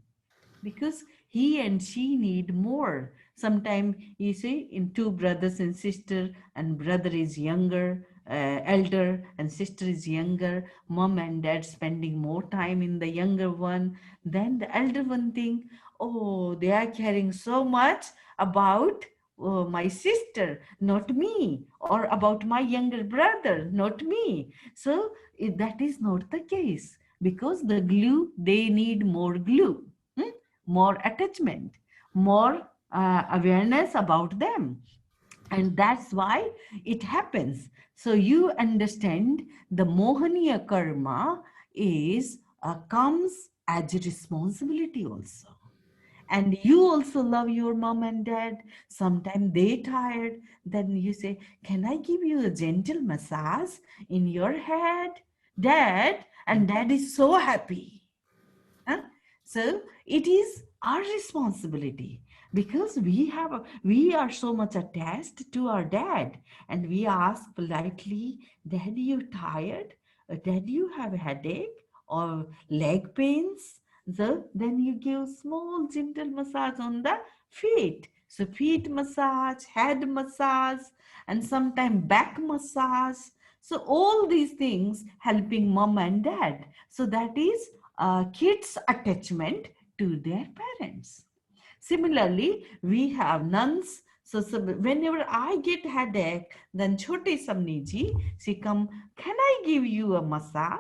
because he and she need more. Sometimes you see in two brothers and sister, and brother is younger, elder, and sister is younger, mom and dad spending more time in the younger one. Then the elder one think, oh, they are caring so much about my sister, not me, or about my younger brother, not me. So that is not the case, because the glue, they need more glue. More attachment, more awareness about them. And that's why it happens. So you understand the Mohaniya karma is comes as a responsibility also. And you also love your mom and dad. Sometimes they tired. Then you say, can I give you a gentle massage in your head, dad? And dad is so happy. Huh? So it is our responsibility, because we are so much attached to our dad, and we ask politely, Dad, you tired? Dad, you have a headache or leg pains? So then you give small gentle massage on the feet. So feet massage, head massage, and sometimes back massage. So all these things helping mom and dad. So that is kids' attachment to their parents. Similarly, we have nuns. So whenever I get headache, then Chote Samni ji, she come, can I give you a massage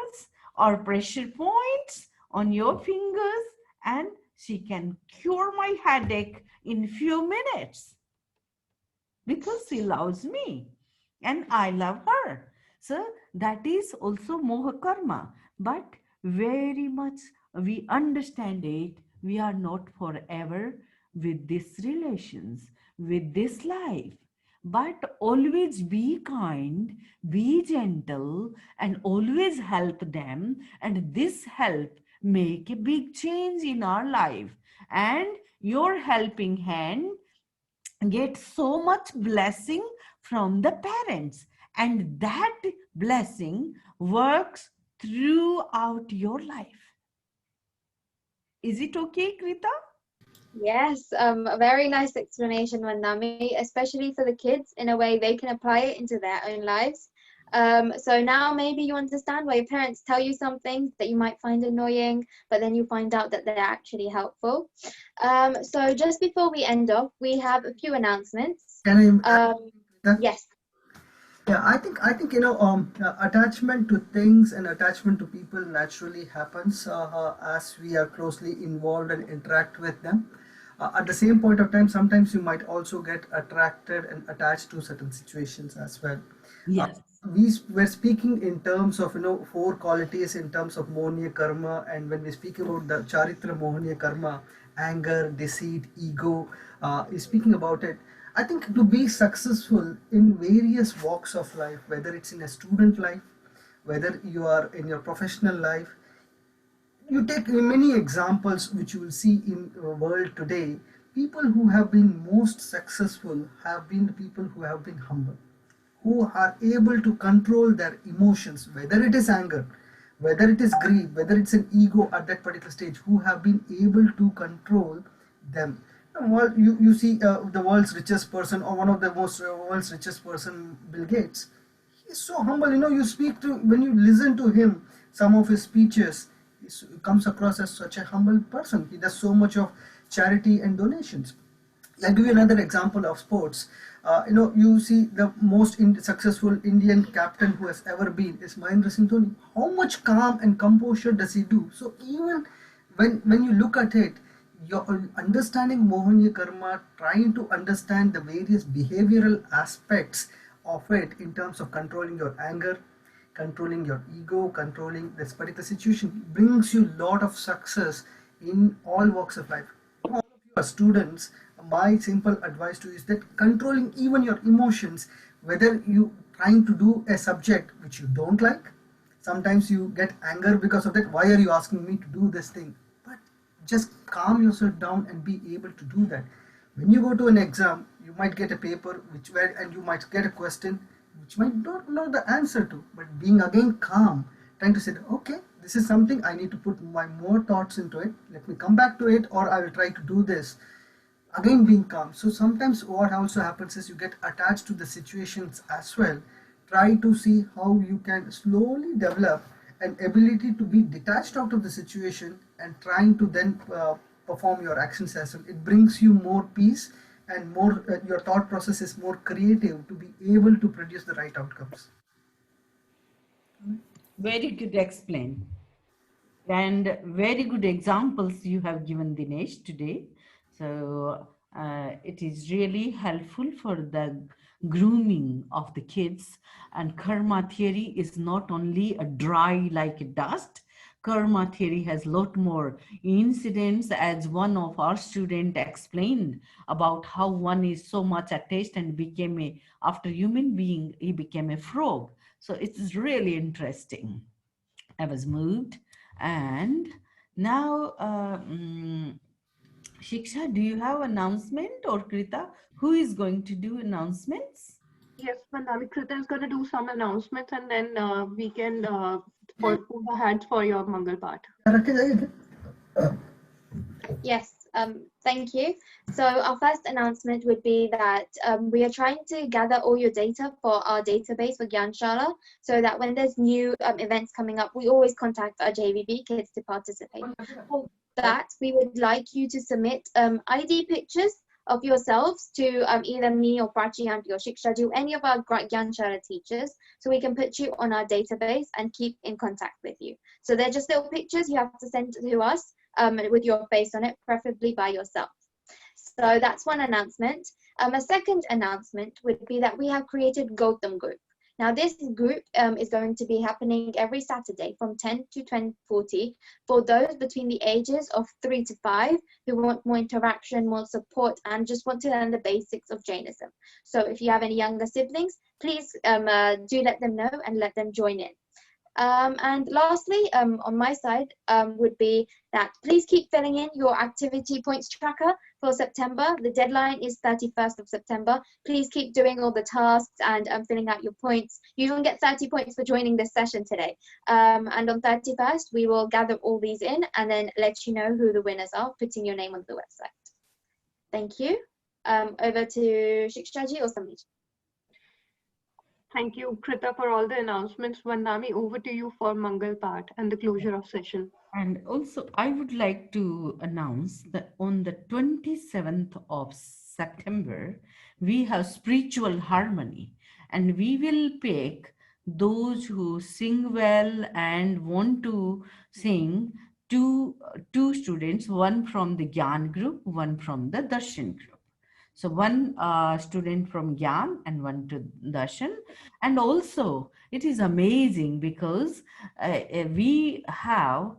or pressure points on your fingers? And she can cure my headache in few minutes because she loves me and I love her. So that is also moha karma, but very much we understand it. We are not forever with these relations, with this life. But always be kind, be gentle, and always help them. And this help make a big change in our life. And your helping hand get so much blessing from the parents, and that blessing works throughout your life. Is it okay, Krita? Yes, a very nice explanation, Vandami, especially for the kids in a way they can apply it into their own lives. So now maybe you understand why your parents tell you some things that you might find annoying, but then you find out that they're actually helpful. So just before we end off, we have a few announcements. Can I? Yes. Yeah, I think attachment to things and attachment to people naturally happens as we are closely involved and interact with them. At the same point of time, sometimes you might also get attracted and attached to certain situations as well. Uh, Yes. we were speaking in terms of four qualities in terms of Mohaniya karma, and when we speak about the Charitra Mohaniya karma, anger, deceit, ego, is speaking about it. I think to be successful in various walks of life, whether it's in a student life, whether you are in your professional life, you take many examples which you will see in the world today. People who have been most successful have been the people who have been humble, who are able to control their emotions, whether it is anger, whether it is greed, whether it's an ego at that particular stage, who have been able to control them. Well, you see the world's richest person, or one of the most world's richest person, Bill Gates. He's so humble. You speak to, when you listen to him, some of his speeches, he comes across as such a humble person. He does so much of charity and donations. I'll give you another example of sports. You see the most successful Indian captain who has ever been is Mahendra Singh Dhoni. How much calm and composure does he do? So even when you look at it, you're understanding Mohaniya karma, trying to understand the various behavioral aspects of it in terms of controlling your anger, controlling your ego, controlling this particular situation, brings you a lot of success in all walks of life. All of you are students. My simple advice to you is that controlling even your emotions, whether you trying to do a subject which you don't like, sometimes you get anger because of that. Why are you asking me to do this thing? But just calm yourself down and be able to do that. When you go to an exam, you might get a paper and you might get a question which might not know the answer to, but being again calm, trying to say, okay, this is something I need to put my more thoughts into it. Let me come back to it, or I will try to do this. Again, being calm. So sometimes what also happens is you get attached to the situations as well. Try to see how you can slowly develop an ability to be detached out of the situation and trying to then perform your actions as well. It brings you more peace and more, your thought process is more creative to be able to produce the right outcomes. Very good explain. And very good examples you have given, Dinesh, today. So it is really helpful for the grooming of the kids. And karma theory is not only a dry like dust. Karma theory has a lot more incidents, as one of our students explained about how one is so much attached and became after human being, he became a frog. So it's really interesting. I was moved. And now, Shiksha, do you have announcement, or Krita, who is going to do announcements? Yes, Vandami, Krita is going to do some announcements, and then we can pull the hands for your Mangal part. Yes, thank you. So our first announcement would be that we are trying to gather all your data for our database for Gyanshala, so that when there's new events coming up, we always contact our JVB kids to participate. For that, we would like you to submit ID pictures of yourselves to either me or Prachi Auntie or Shiksha, any of our Gyanshala teachers, so we can put you on our database and keep in contact with you. So they're just little pictures you have to send to us with your face on it, preferably by yourself. So that's one announcement. A second announcement would be that we have created Gotham Group. Now this group is going to be happening every Saturday from 10 to 10:40 for those between the ages of 3 to 5 who want more interaction, more support, and just want to learn the basics of Jainism. So if you have any younger siblings, please do let them know and let them join in. And lastly, on my side, would be that please keep filling in your activity points tracker for September. The deadline is 31st of September. Please keep doing all the tasks and filling out your points. You even get 30 points for joining this session today. And on 31st, we will gather all these in and then let you know who the winners are, putting your name on the website. Thank you. Over to Shikshaji or somebody. Thank you, Krita, for all the announcements. Vandami, over to you for Mangal part and the closure of session. And also, I would like to announce that on the 27th of September, we have spiritual harmony, and we will pick those who sing well and want to sing two students, one from the Gyan group, one from the Darshan group. So one student from Gyan and one to Darshan. And also it is amazing because we have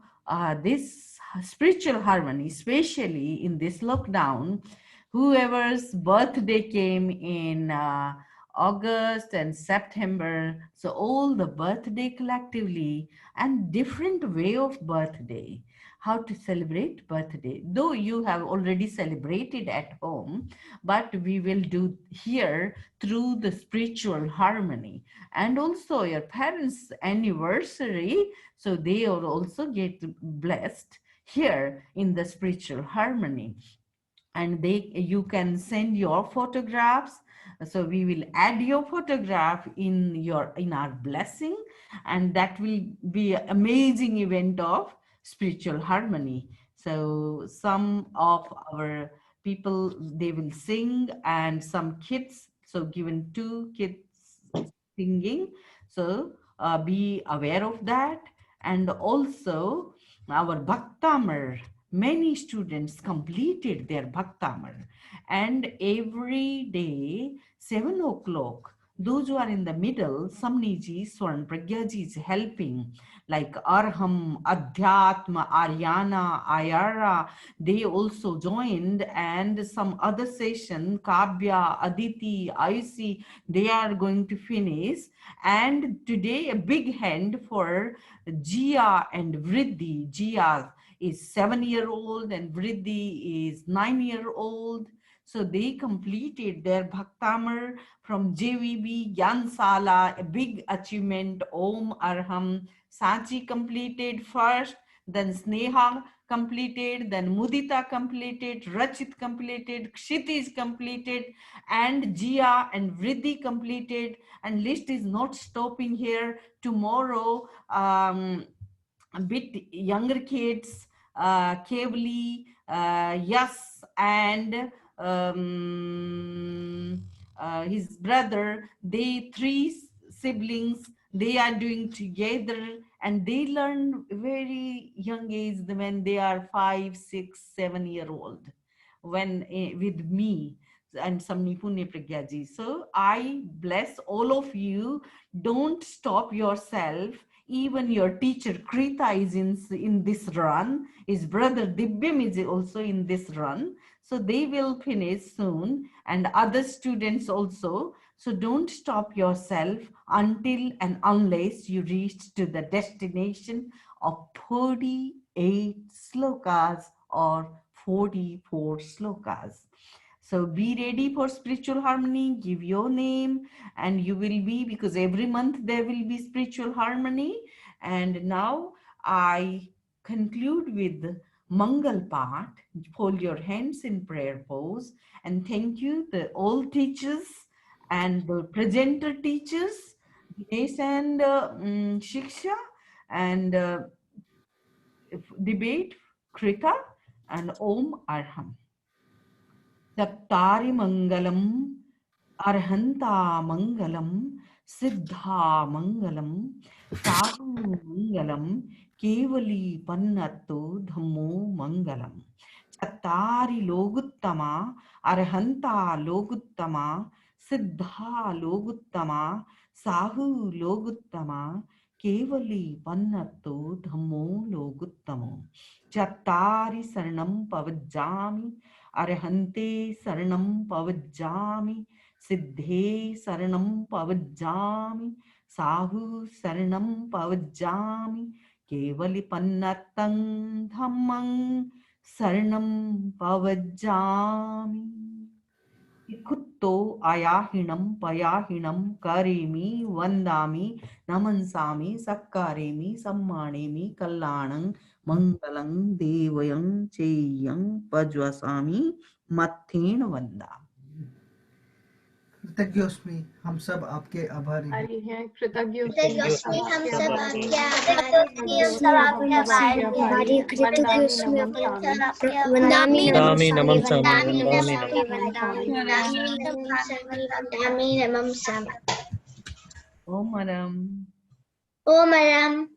this spiritual harmony, especially in this lockdown. Whoever's birthday came in August and September, so all the birthday collectively and different way of birthday, how to celebrate birthday. Though you have already celebrated at home, but we will do here through the spiritual harmony. And also your parents' anniversary, so they will also get blessed here in the spiritual harmony. And you can send your photographs, so we will add your photograph in our blessing, and that will be an amazing event of spiritual harmony. So some of our people, they will sing, and some kids, so given 2 kids singing, so be aware of that. And also our Bhaktamar, many students completed their Bhaktamar, and every day 7 o'clock, those who are in the middle, Samniji, Swarn Pragyaji is helping, like Arham, Adhyatma, Aryana, Ayara, they also joined, and some other session, Kabya, Aditi, Ayushi, they are going to finish. And today a big hand for Jia and Vriddhi. Jia is 7-year-old and Vriddhi is 9-year-old. So they completed their Bhaktamar from JVB, Gyanshala, a big achievement. Om Arham. Sachi completed first, then Sneha completed, then Mudita completed, Rachit completed, Kshiti's completed, and Jia and Vriddhi completed. And list is not stopping here. Tomorrow, a bit younger kids, Kevli, Yas, and his brother, they 3 siblings, they are doing together, and they learn very young age when they are 5, 6, 7-year-old when with me and Samni Punne Pragyaji. So I bless all of you. Don't stop yourself. Even your teacher Krita is in this run. His brother Dibyam is also in this run. So they will finish soon, and other students also. So don't stop yourself until and unless you reach to the destination of 48 slokas or 44 slokas. So be ready for spiritual harmony, give your name, and you will be, because every month there will be spiritual harmony. And now I conclude with Mangal Part. Fold your hands in prayer pose, and thank you all teachers and the presenter teachers, Dinesh and Shiksha, and debate Krita, and Om Arham. Chattari Mangalam, Arhanta Mangalam, Siddha Mangalam, Sadhu Mangalam, Kevali Pannattu Dhammo Mangalam. Chattari Loguttama, Arhanta Loguttama, Siddha Loguttama, Sahu Loguttama, Kevali Pannattu Dhammo Loguttamo. Chattari Saranam Pavajjami, Arhante Saranam Pavajjami, Siddhe Saranam Pavajjami, Sahu Saranam Pavajjami, Kevali Pannatang Dhammang Saranam Pavajjami. Ikutto ayahinam payahinam karemi vandami namansami sakkaremi sammanemi kallanang mangalang devayang cheyang pajvasami mathen vandami. कृतज्ञोस्मि, हम सब आपके आभारी हैं। हरि हैं, कृतज्ञोस्मि, कृतज्ञोस्मि, हम सब आभारी आपके हैं। आभारी हैं। कृतज्ञोस्मि, वंदामि नमः सामि, वंदामि नमः सामि। Om Aram. ओम अरम।